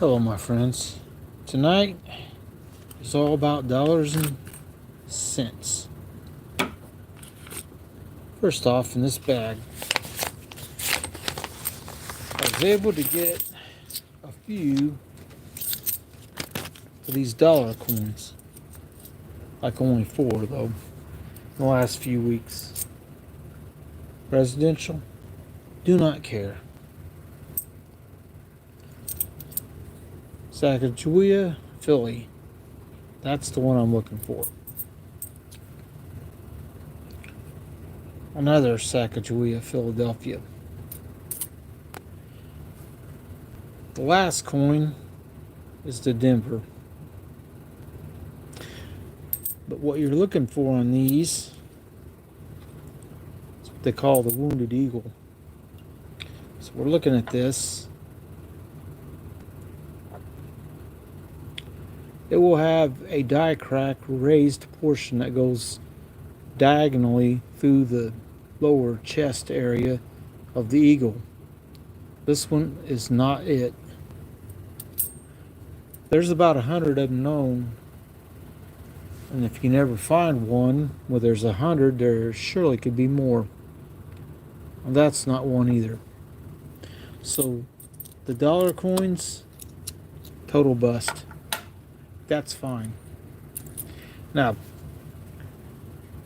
Hello, my friends. Tonight is all about dollars and cents. First off, in this bag, I was able to get a few of these dollar coins. Like only four, though, in the last few weeks. Residential, do not care. Sacagawea, Philly. That's the one I'm looking for. Another Sacagawea, Philadelphia. The last coin is the Denver. But what you're looking for on these is what they call the Wounded Eagle. So we're looking at this. It will have a die crack raised portion that goes diagonally through the lower chest area of the eagle. This one is not it. There's about 100 of them known, and if you never find one where there's 100, there surely could be more. And that's not one either. So the dollar coins, total bust. That's fine. Now,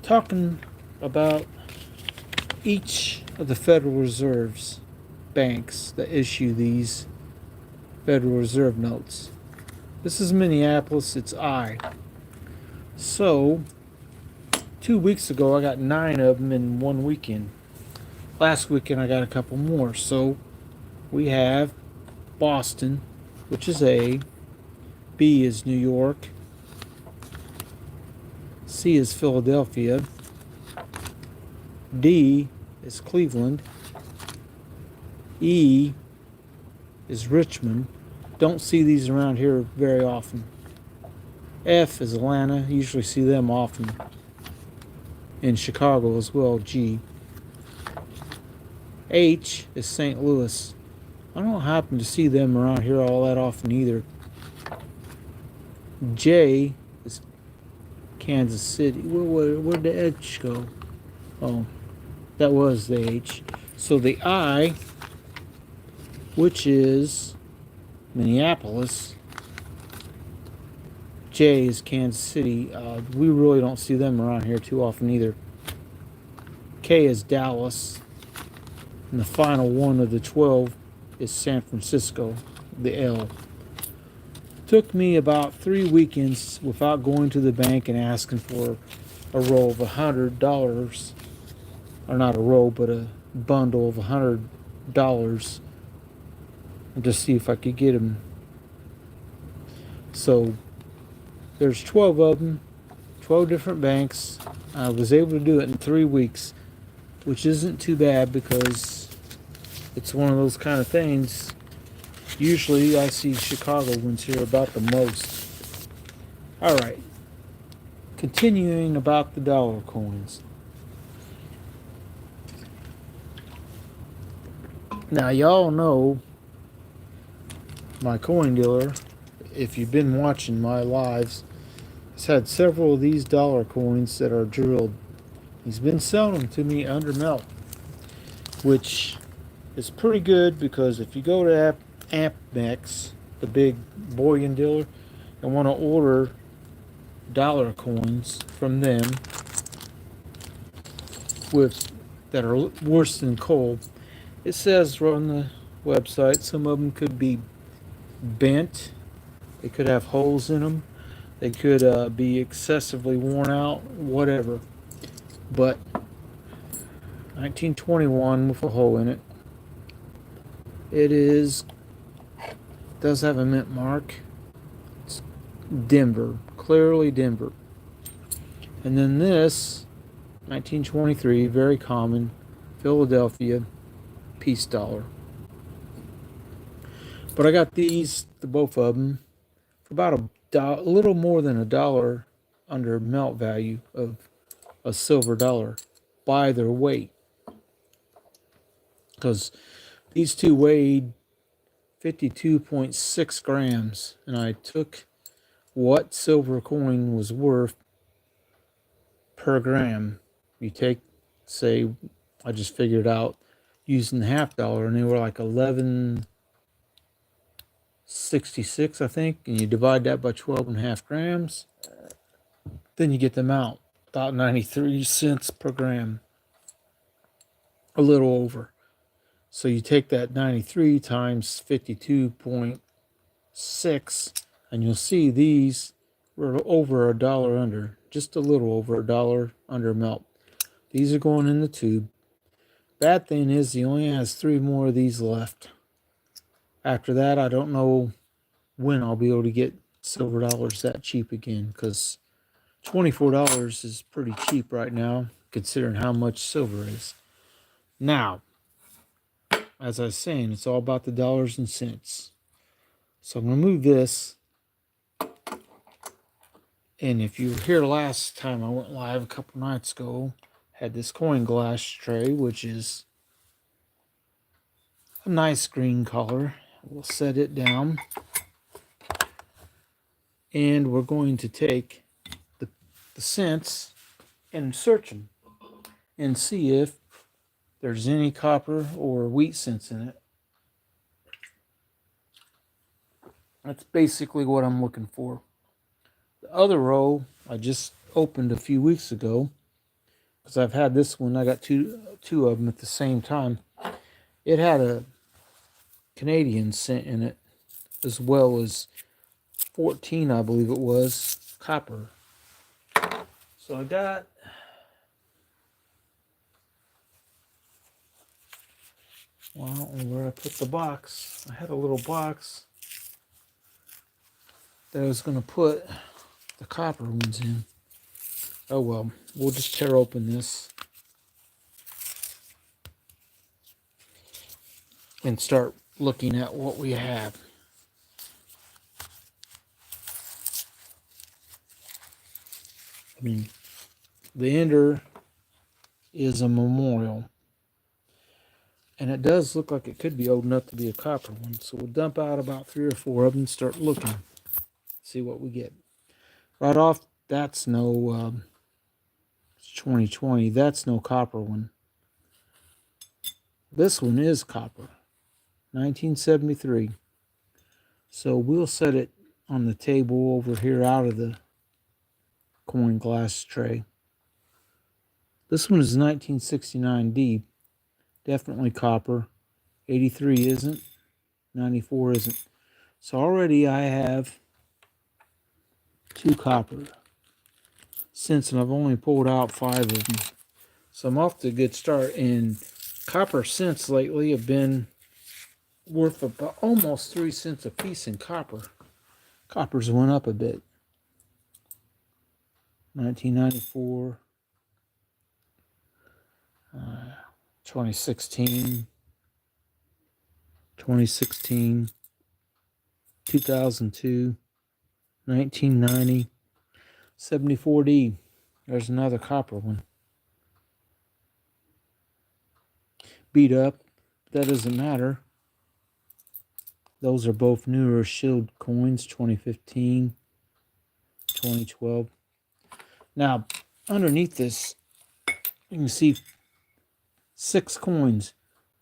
talking about each of the Federal Reserve's banks that issue these Federal Reserve notes. This is Minneapolis, it's I. So, 2 weeks ago I got 9 of them in one weekend. Last weekend I got a couple more. So, we have Boston, which is A. B is New York. C is Philadelphia. D is Cleveland. E is Richmond. Don't see these around here very often. F is Atlanta. Usually see them often. In Chicago as well, G. H is St. Louis. I don't happen to see them around here all that often either. J is Kansas City. Where'd the H go? Oh, that was the H. So the I, which is Minneapolis. J is Kansas City. We really don't see them around here too often either. K is Dallas. And the final one of the 12 is San Francisco, the L. Took me about 3 weekends without going to the bank and asking for a roll of $100, or not a roll, but a bundle of $100, and to see if I could get them. So there's 12 of them, 12 different banks. I was able to do it in 3 weeks, which isn't too bad because it's one of those kind of things. Usually I see Chicago ones here about the most. Alright. Continuing about the dollar coins. Now y'all know my coin dealer, if you've been watching my lives, has had several of these dollar coins that are drilled. He's been selling them to me under melt, which is pretty good because if you go to APMEX, the big bullion dealer, and want to order dollar coins from them that are worse than cold, it says on the website some of them could be bent, they could have holes in them, they could be excessively worn out, whatever. But 1921 with a hole in it. It does have a mint mark. It's Denver, clearly Denver. And then this, 1923, very common, Philadelphia peace dollar. But I got these, the both of them, for about a little more than $1 under melt value of a silver dollar by their weight. Because these two weighed 52.6 grams. And I took what silver coin was worth per gram. You take, say, I just figured out using the half dollar, and they were like 11.66, I think, and you divide that by 12.5 grams, then you get the amount, about 93 cents per gram, a little over. So you take that 93 times 52.6, and you'll see these were over $1 under, just a little over $1 under melt. These are going in the tube. Bad thing is he only has 3 more of these left. After that, I don't know when I'll be able to get silver dollars that cheap again, because $24 is pretty cheap right now, considering how much silver is. Now, as I was saying, it's all about the dollars and cents. So I'm going to move this. And if you were here last time I went live a couple nights ago, had this coin glass tray, which is a nice green color. We'll set it down. And we're going to take the cents and search them and see if there's any copper or wheat cents in it. That's basically what I'm looking for. The other row I just opened a few weeks ago, because I've had this one. I got two of them at the same time. It had a Canadian cent in it, as well as 14, I believe it was, copper. So I got well, I don't know where I put the box. I had a little box that I was going to put the copper ones in. Oh well, we'll just tear open this and start looking at what we have. I mean, the ender is a memorial, and it does look like it could be old enough to be a copper one. So we'll dump out about 3 or 4 of them and start looking, see what we get. Right off, that's no 2020. That's no copper one. This one is copper, 1973. So we'll set it on the table over here out of the coin glass tray. This one is 1969D. Definitely copper. 83 isn't. 94 isn't. So already I have 2 copper cents, and I've only pulled out 5 of them. So I'm off to a good start. And copper cents lately have been worth about almost 3 cents a piece in copper. Copper's went up a bit. 1994, 2016, 2002, 1990, 74D. There's another copper one. Beat up, that doesn't matter. Those are both newer shield coins, 2015, 2012. Now, underneath this, you can see 6 coins.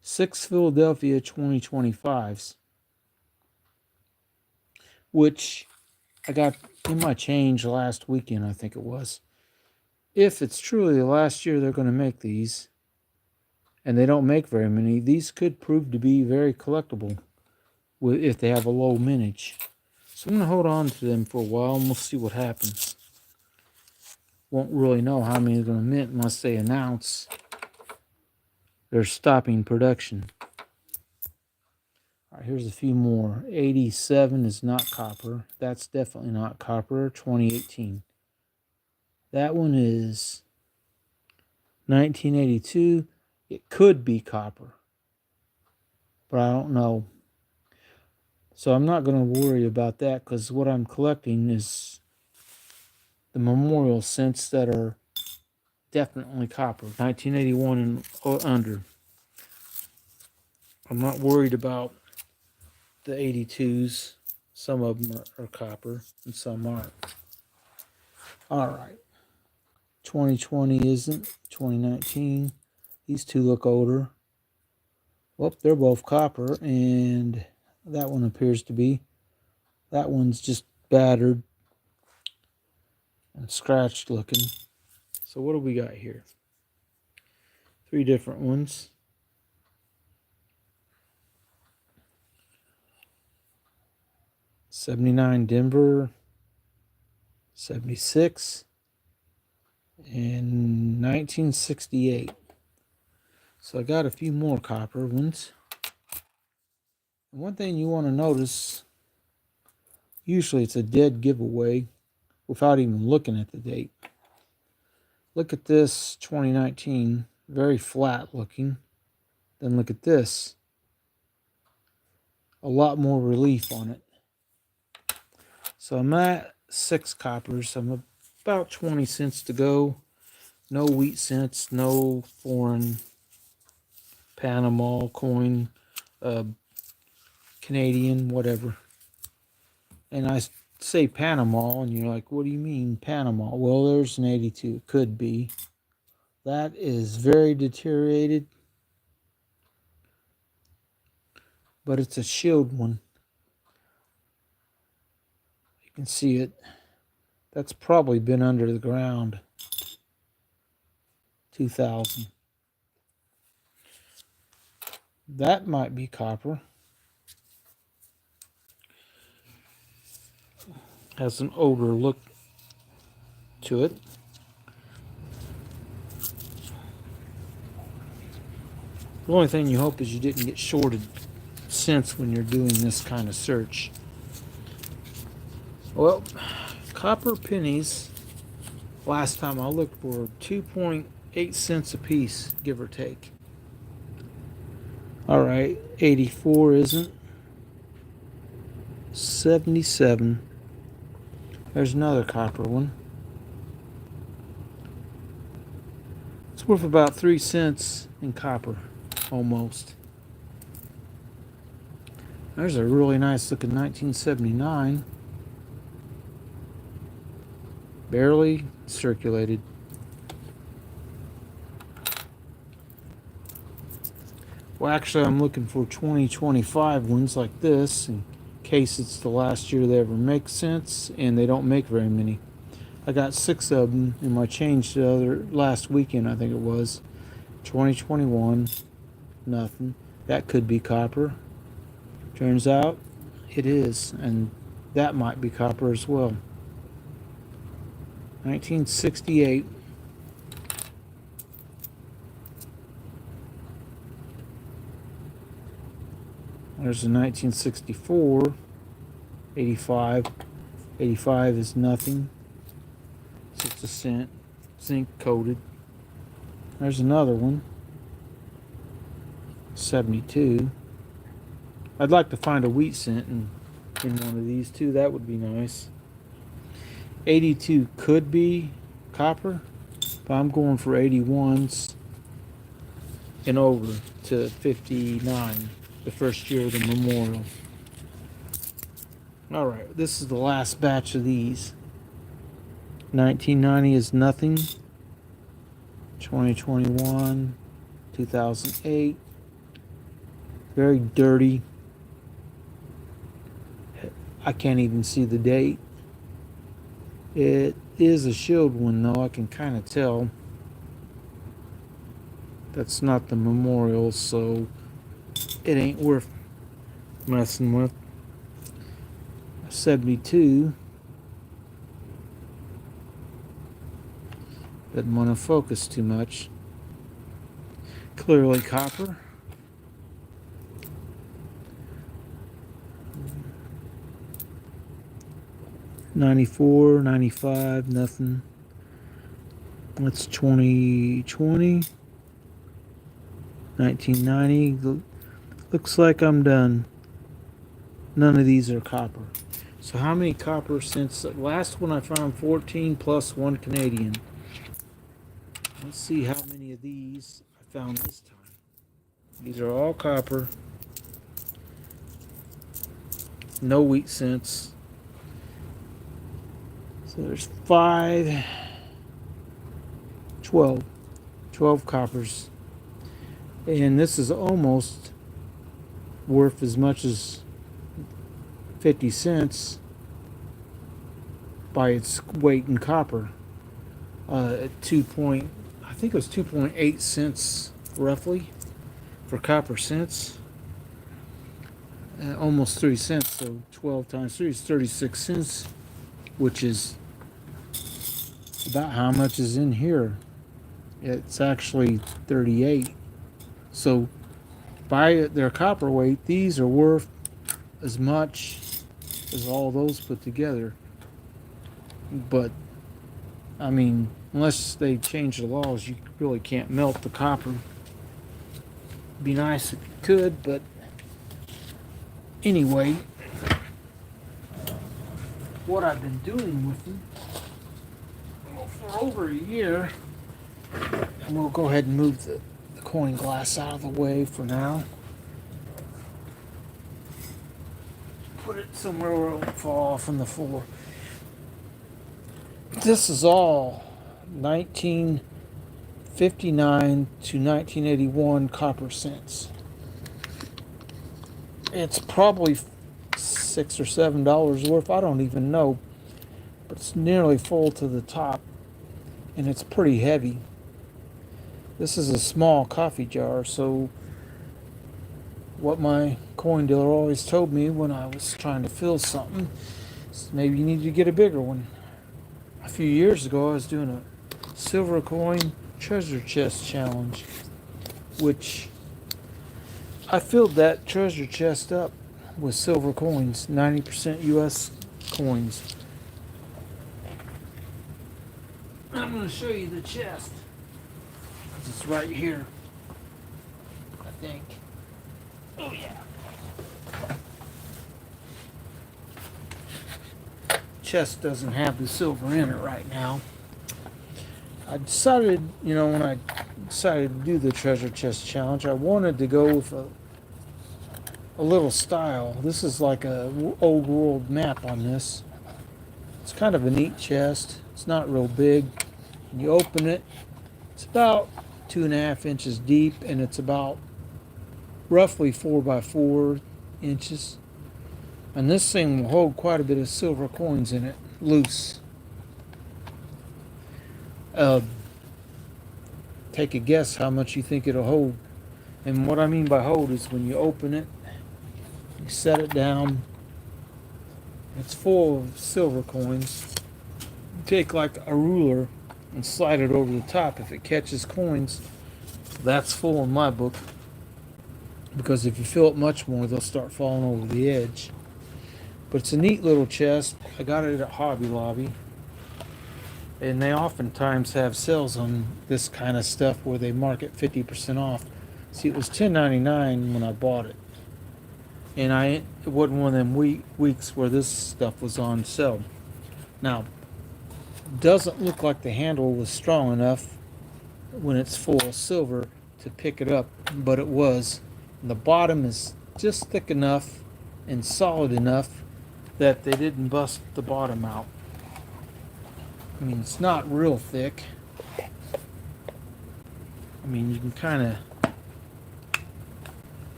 6 Philadelphia 2025s, which I got in my change last weekend, I think it was. If it's truly the last year they're going to make these, and they don't make very many, these could prove to be very collectible if they have a low mintage. So I'm going to hold on to them for a while, and we'll see what happens. Won't really know how many they're going to mint unless they announce they're stopping production. All right, here's a few more. 87 is not copper. That's definitely not copper. 2018. That one is 1982. It could be copper, but I don't know. So I'm not going to worry about that, because what I'm collecting is the memorial cents that are definitely copper. 1981 and under. I'm not worried about the 82s. Some of them are copper and some aren't. All right. 2020 isn't. 2019. These two look older. Well, they're both copper, and that one appears to be. That one's just battered and scratched looking. So what do we got here? 3 different ones. '79 Denver, '76, and 1968. So I got a few more copper ones. And one thing you want to notice, usually it's a dead giveaway without even looking at the date. Look at this 2019, very flat looking. Then look at this, a lot more relief on it. So I'm at 6 coppers. I'm about 20 cents to go. No wheat cents, no foreign Panama coin, Canadian, whatever. And I say Panama, and you're like, what do you mean Panama? Well, there's an 82. It could be. That is very deteriorated, but it's a shield one. You can see it. That's probably been under the ground. 2000. That might be copper. Has an older look to it. The only thing you hope is you didn't get shorted cents when you're doing this kind of search. Well, copper pennies, last time I looked, were 2.8 cents a piece, give or take. All right, 84 isn't. 77. There's another copper one. It's worth about 3 cents in copper, almost. There's a really nice looking 1979. Barely circulated. Well, actually, I'm looking for 2025 ones like this in case it's the last year they ever make sense, and they don't make very many. I got 6 of them in my change the other last weekend, I think it was. 2021, nothing. That could be copper. Turns out it is, and that might be copper as well. 1968. There's a 1964. 85. 85 is nothing. 6 a cent. Zinc coated. There's another one. 72. I'd like to find a wheat cent in one of these too. That would be nice. 82 could be copper, but I'm going for 81s and over to 59, the first year of the memorial. All right, this is the last batch of these. 1990 is nothing. 2021, 2008, very dirty. I can't even see the date. It is a shield one though, I can kind of tell. That's not the memorial, so it ain't worth messing with. 72. Didn't want to focus too much. Clearly copper. '94, '95, nothing. That's 2020. 1990. Looks like I'm done. None of these are copper. So how many copper since the last one I found? 14 plus 1 Canadian. Let's see how many of these I found this time. These are all copper. No wheat cents. So there's 5, 12, 12 coppers. And this is almost worth as much as 50 cents by its weight in copper. At 2 point, I think it was 2.8 cents roughly for copper cents. Almost 3 cents, so 12 times 3 is 36 cents, which is about how much is in here. It's actually 38. So by their copper weight, these are worth as much as all those put together. But I mean, unless they change the laws, you really can't melt the copper. Be nice if you could, but anyway, what I've been doing with them for over a year, and we'll go ahead and move the coin glass out of the way for now. Put it somewhere where it won't fall off on the floor. This is all 1959 to 1981 copper cents. It's probably $6 or $7 worth. I don't even know, but it's nearly full to the top, and it's pretty heavy. This is a small coffee jar, so what my coin dealer always told me when I was trying to fill something is maybe you need to get a bigger one. A few years ago, I was doing a silver coin treasure chest challenge, which I filled that treasure chest up with silver coins, 90% US coins. I'm going to show you the chest. It's right here, I think. Oh yeah. Chest doesn't have the silver in it right now. I decided, when I decided to do the treasure chest challenge, I wanted to go with a little style. This is like a old world map on this. It's kind of a neat chest. It's not real big. When you open it, it's about 2.5 inches deep, and it's about roughly 4 by 4 inches. And this thing will hold quite a bit of silver coins in it, loose. Take a guess how much you think it'll hold. And what I mean by hold is when you open it, you set it down, it's full of silver coins. You take like a ruler and slide it over the top. If it catches coins, that's full in my book. Because if you fill it much more, they'll start falling over the edge. But it's a neat little chest. I got it at Hobby Lobby. And they oftentimes have sales on this kind of stuff where they mark it 50% off. See, it was $10.99 when I bought it. And it wasn't one of them weeks where this stuff was on sale. Now, it doesn't look like the handle was strong enough when it's full of silver to pick it up, but it was. And the bottom is just thick enough and solid enough that they didn't bust the bottom out. I mean, it's not real thick. I mean, you can kind of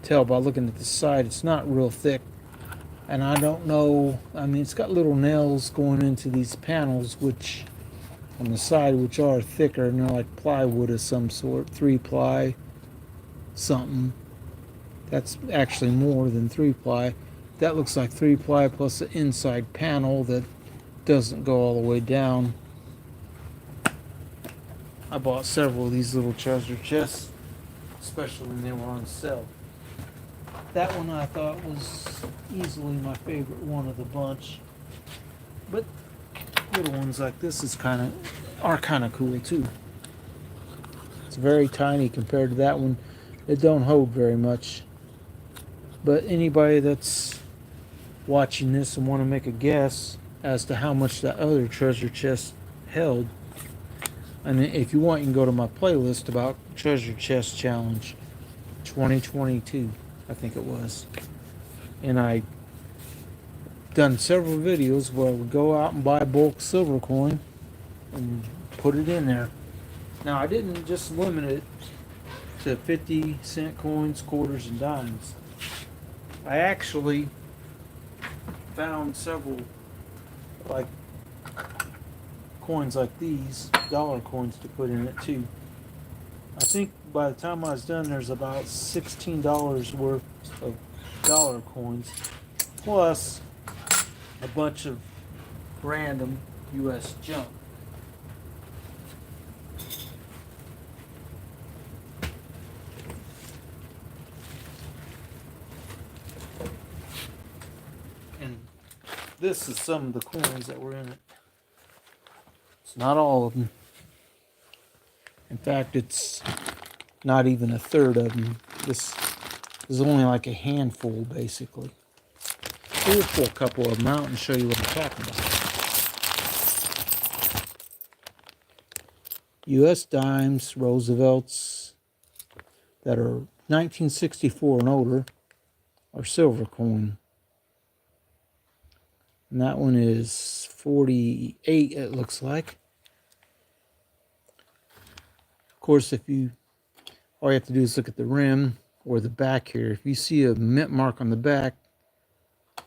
tell by looking at the side, it's not real thick. And I don't know, I mean, it's got little nails going into these panels, which on the side, which are thicker, and they're like plywood of some sort, 3-ply something. That's actually more than 3-ply. That looks like 3-ply plus the inside panel that doesn't go all the way down. I bought several of these little treasure chests, especially when they were on sale. That one I thought was easily my favorite one of the bunch. But little ones like this are kind of cool too. It's very tiny compared to that one. It don't hold very much. But anybody that's watching this and want to make a guess as to how much that other treasure chest held, and if you want, you can go to my playlist about Treasure Chest Challenge 2022, I think it was. and I done several videos where I would go out and buy bulk silver coin and put it in there. Now I didn't just limit it to 50-cent coins, quarters, and dimes. I actually found several like coins like these, dollar coins, to put in it too. I think by the time I was done, there's about $16 worth of dollar coins, plus a bunch of random US junk. And this is some of the coins that were in it. It's not all of them. In fact, it's not even a third of them. This is only like a handful, basically. We'll pull a couple of them out and show you what I'm talking about. U.S. dimes, Roosevelts that are 1964 and older are silver coin. And that one is 48, it looks like. Of course, all you have to do is look at the rim or the back here. If you see a mint mark on the back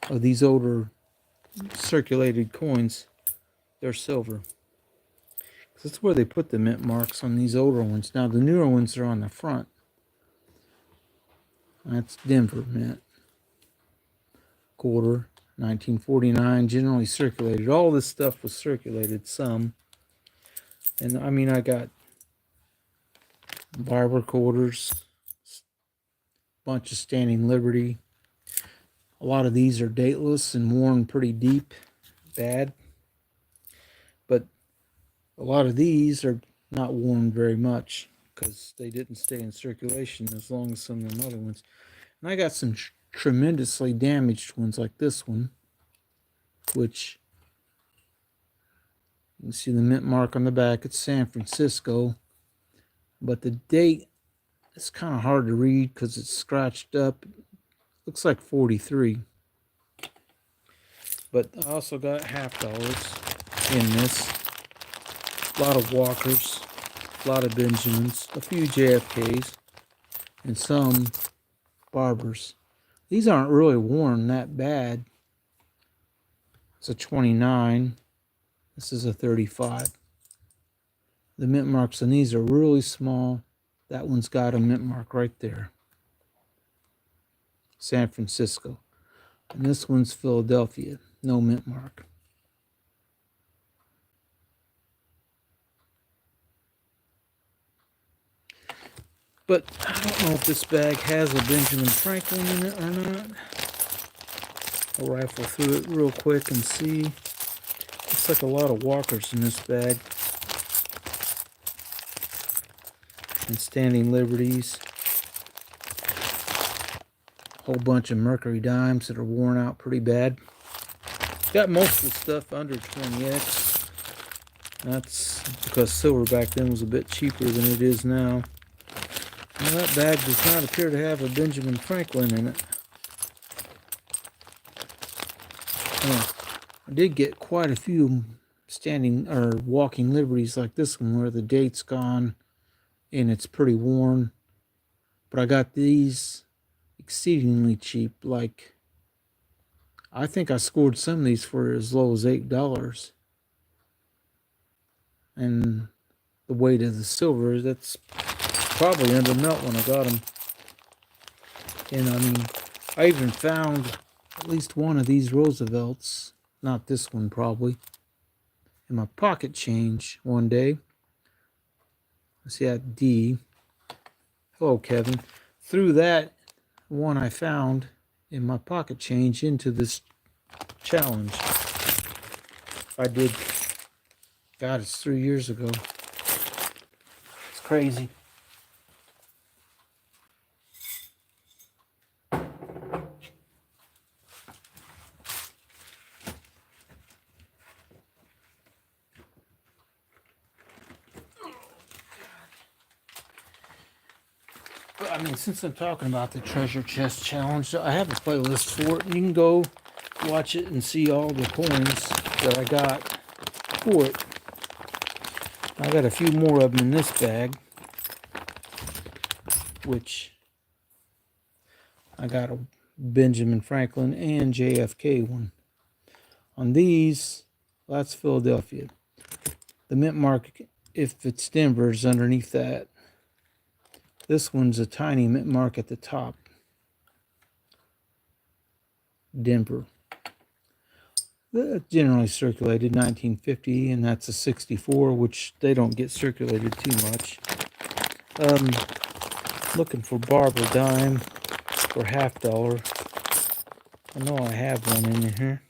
of these older circulated coins, they're silver. That's where they put the mint marks on these older ones. Now the newer ones are on the front. That's Denver Mint. Quarter, 1949, generally circulated. All this stuff was circulated, some. And I mean, I got Barber quarters, bunch of Standing Liberty. A lot of these are dateless and worn pretty deep, bad. But a lot of these are not worn very much because they didn't stay in circulation as long as some of them other ones. And I got some tremendously damaged ones like this one, which you can see the mint mark on the back. It's San Francisco, but the date is kind of hard to read because it's scratched up. Looks like 43. But I also got $50 in this. A lot of Walkers, a lot of Benjamins, a few JFKs, and some Barbers. These aren't really worn that bad. It's a 29. This is a 35. The mint marks on these are really small. That one's got a mint mark right there. San Francisco. And this one's Philadelphia. No mint mark. But I don't know if this bag has a Benjamin Franklin in it or not. I'll rifle through it real quick and see. Looks like a lot of Walkers in this bag. And Standing Liberties. A whole bunch of Mercury dimes that are worn out pretty bad. Got most of the stuff under 20x. That's because silver back then was a bit cheaper than it is now. Now that bag does not appear to have a Benjamin Franklin in it. I did get quite a few standing or walking Liberties like this one where the date's gone and it's pretty worn. But I got these exceedingly cheap. Like, I think I scored some of these for as low as $8. And the weight of the silver, that's probably under melt when I got them. And I mean, I even found at least one of these Roosevelts, not this one probably, in my pocket change one day. Let's see that D. Hello, Kevin. Threw that one I found in my pocket change into this challenge. I did. God, it's 3 years ago. It's crazy. But I mean, since I'm talking about the treasure chest challenge, I have a playlist for it, and you can go watch it and see all the coins that I got for it. I got a few more of them in this bag, which I got a Benjamin Franklin and JFK one. On these, that's Philadelphia. The mint mark, if it's Denver, is underneath that. This one's a tiny mint mark at the top. Denver. That's generally circulated 1950, and that's a 64, which they don't get circulated too much. Looking for Barber dime for $50. I know I have one in here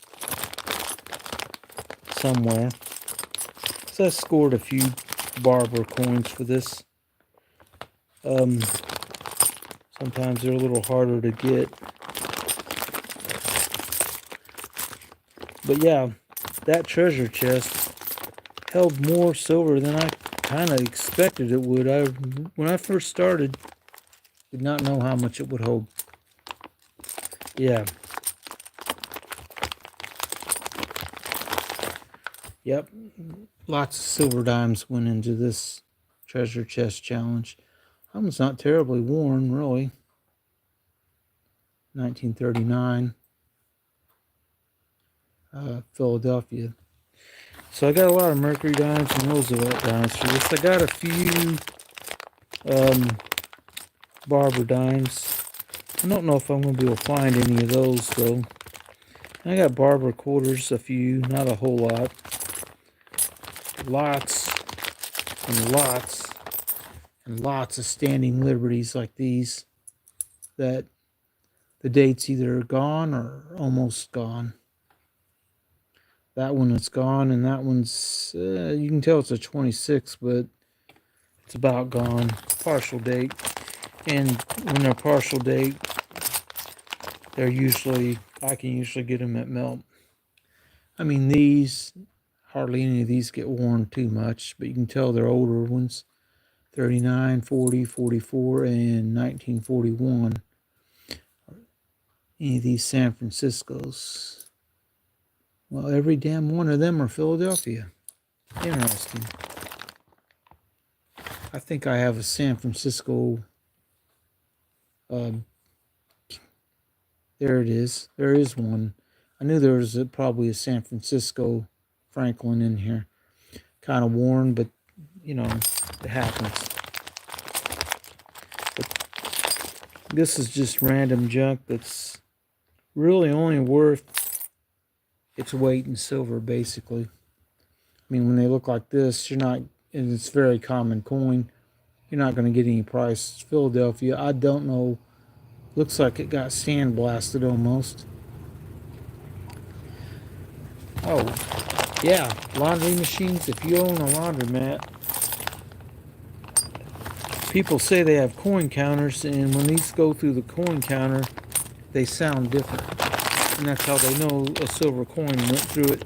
somewhere. So I scored a few Barber coins for this. Sometimes they're a little harder to get. But yeah, that treasure chest held more silver than I kind of expected it would. When I first started, did not know how much it would hold. Yeah. Yep. Lots of silver dimes went into this treasure chest challenge. That one's not terribly worn, really. 1939. Philadelphia. So I got a lot of Mercury dimes and Roosevelt dimes for this. I got a few Barber dimes. I don't know if I'm going to be able to find any of those, though. I got Barber quarters, a few, not a whole lot. Lots and lots and lots of standing liberties like these that the date's either gone or almost gone. That one is gone, and that one's, you can tell it's a 26, but it's about gone. Partial date. And when they're partial date, they're usually, I can usually get them at melt. I mean, these, hardly any of these get worn too much, but you can tell they're older ones. 39, 40, 44, and 1941. Any of these San Franciscos. Well, every damn one of them are Philadelphia. Interesting. I think I have a San Francisco. There it is. There is one. I knew there was probably a San Francisco Franklin in here. Kind of worn, but, you know, it happens. But this is just random junk that's really only worth its weight in silver, basically. I mean, when they look like this, you're not, and it's a very common coin, you're not going to get any price. It's Philadelphia. I don't know. Looks like it got sandblasted almost. Oh, yeah. Laundry machines. If you own a laundromat, people say they have coin counters, and when these go through the coin counter, they sound different. And that's how they know a silver coin went through it.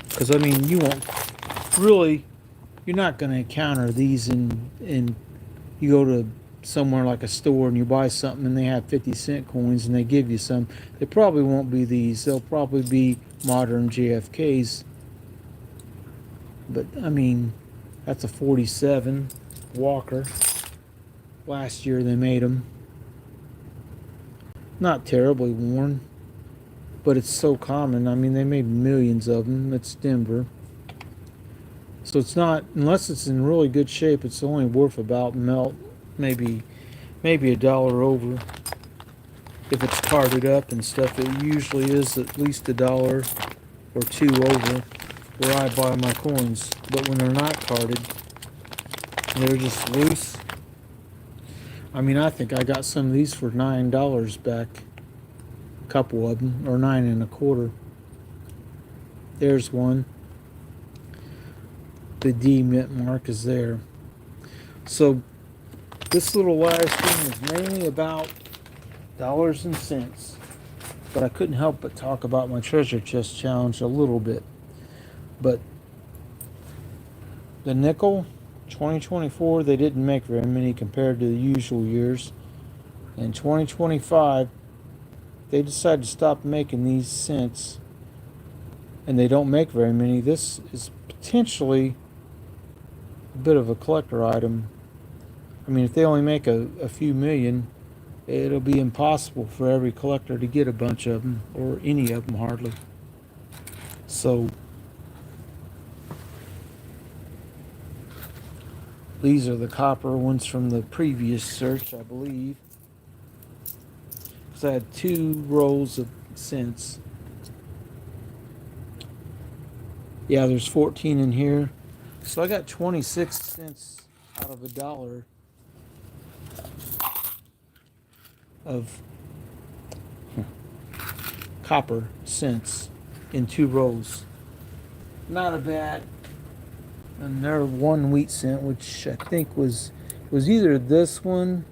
Because, I mean, you won't really, you're not going to encounter these in you go to somewhere like a store and you buy something and they have 50-cent coins and they give you some. They probably won't be these. They'll probably be modern JFKs. But, I mean, that's a 47 Walker. Last year they made them. Not terribly worn, but it's so common. I mean, they made millions of them. It's Denver. So it's not, unless it's in really good shape, it's only worth about melt, maybe $1 over. If it's carded up and stuff, it usually is at least $1 or $2 over where I buy my coins. But when they're not carded, they're just loose. I mean, I think I got some of these for $9 back. A couple of them, or 9 1/4. There's one. The D mint mark is there. So this little live stream is mainly about dollars and cents. But I couldn't help but talk about my treasure chest challenge a little bit. But the nickel, 2024, they didn't make very many compared to the usual years. In 2025, they decided to stop making these cents, and they don't make very many. This is potentially a bit of a collector item. I mean, if they only make a few million, it'll be impossible for every collector to get a bunch of them, or any of them hardly. So these are the copper ones from the previous search, I believe. Because I had 2 rows of cents. Yeah, there's 14 in here. So I got 26 cents out of $1 of copper cents in 2 rows. Not a bad. And there 1 wheat cent, which I think was either this one,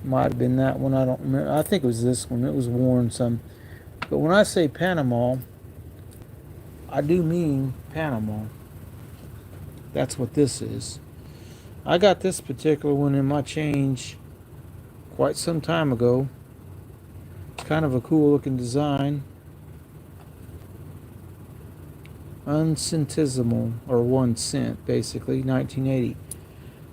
might have been that one, I don't remember. I think it was this one. It was worn some. But when I say Panama, I do mean Panama. That's what this is. I got this particular one in my change quite some time ago. It's kind of a cool looking design. Uncentesimal, or 1 cent, basically, 1980.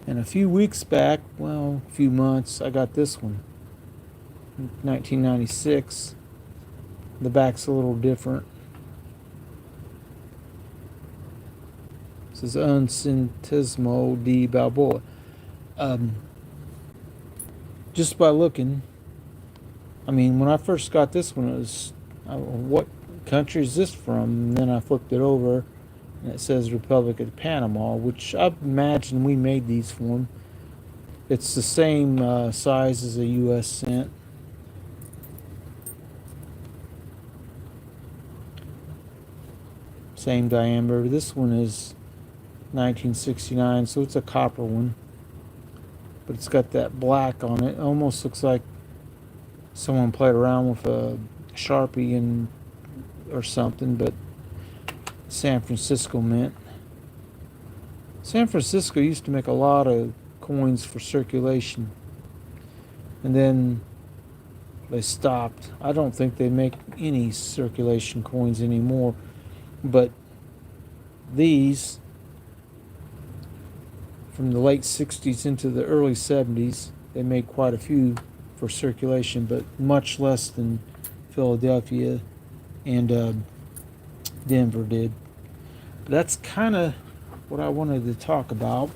And a few weeks back, well, a few months, I got this one, 1996. The back's a little different. This is Uncentesimo de Balboa. Just by looking, I mean, when I first got this one, it was, what country is this from? And then I flipped it over, and it says Republic of Panama, which I imagine we made these for them. It's the same size as a U.S. cent. Same diameter. This one is 1969, so it's a copper one. But it's got that black on it. It almost looks like someone played around with a Sharpie or something, but San Francisco Mint. San Francisco used to make a lot of coins for circulation, and then they stopped. I don't think they make any circulation coins anymore, but these from the late 60s into the early 70s, they made quite a few for circulation, but much less than Philadelphia and Denver did. That's kind of what I wanted to talk about.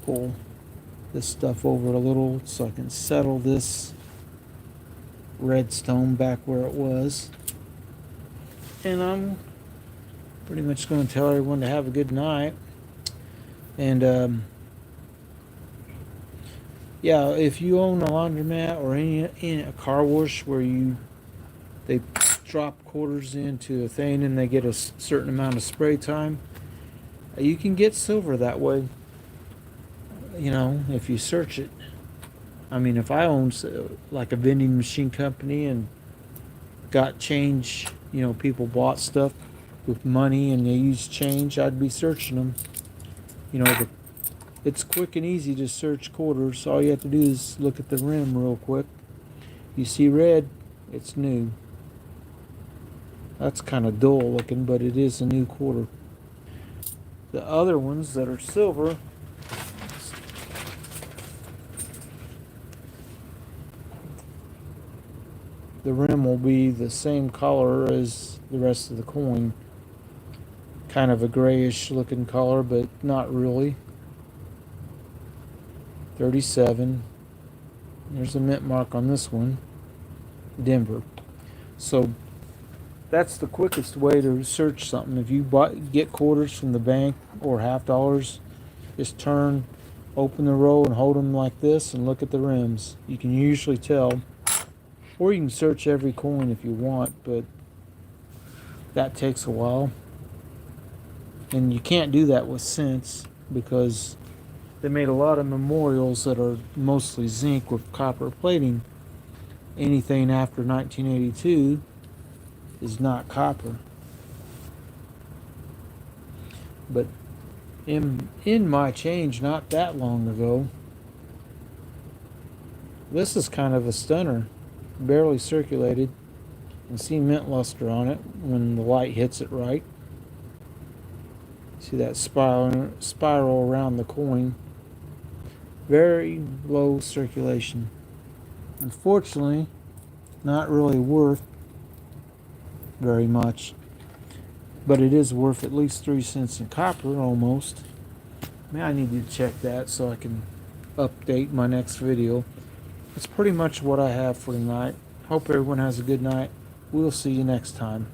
Pull this stuff over a little so I can settle this redstone back where it was. And I'm pretty much going to tell everyone to have a good night. And yeah, if you own a laundromat or any a car wash where they drop quarters into a thing and they get a certain amount of spray time, you can get silver that way. You know, if you search it. I mean, if I owned like a vending machine company and got change, you know, people bought stuff with money and they used change, I'd be searching them. You know, it's quick and easy to search quarters. All you have to do is look at the rim real quick. You see red, it's new. That's kind of dull looking, but it is a new quarter. The other ones that are silver, the rim will be the same color as the rest of the coin. Kind of a grayish looking color, but not really. 37. There's a mint mark on this one. Denver. So that's the quickest way to search something. If you get quarters from the bank or $50, just open the row and hold them like this and look at the rims. You can usually tell. Or you can search every coin if you want, but that takes a while. And you can't do that with cents because they made a lot of memorials that are mostly zinc with copper plating. Anything after 1982 is not copper. But in my change not that long ago. This is kind of a stunner, barely circulated. You can see mint luster on it when the light hits it right. See that spiral around the coin. Very low circulation. Unfortunately, not really worth very much, but it is worth at least 3 cents in copper almost. I need to check that so I can update my next video. That's pretty much what I have for tonight. Hope everyone has a good night. We'll see you next time.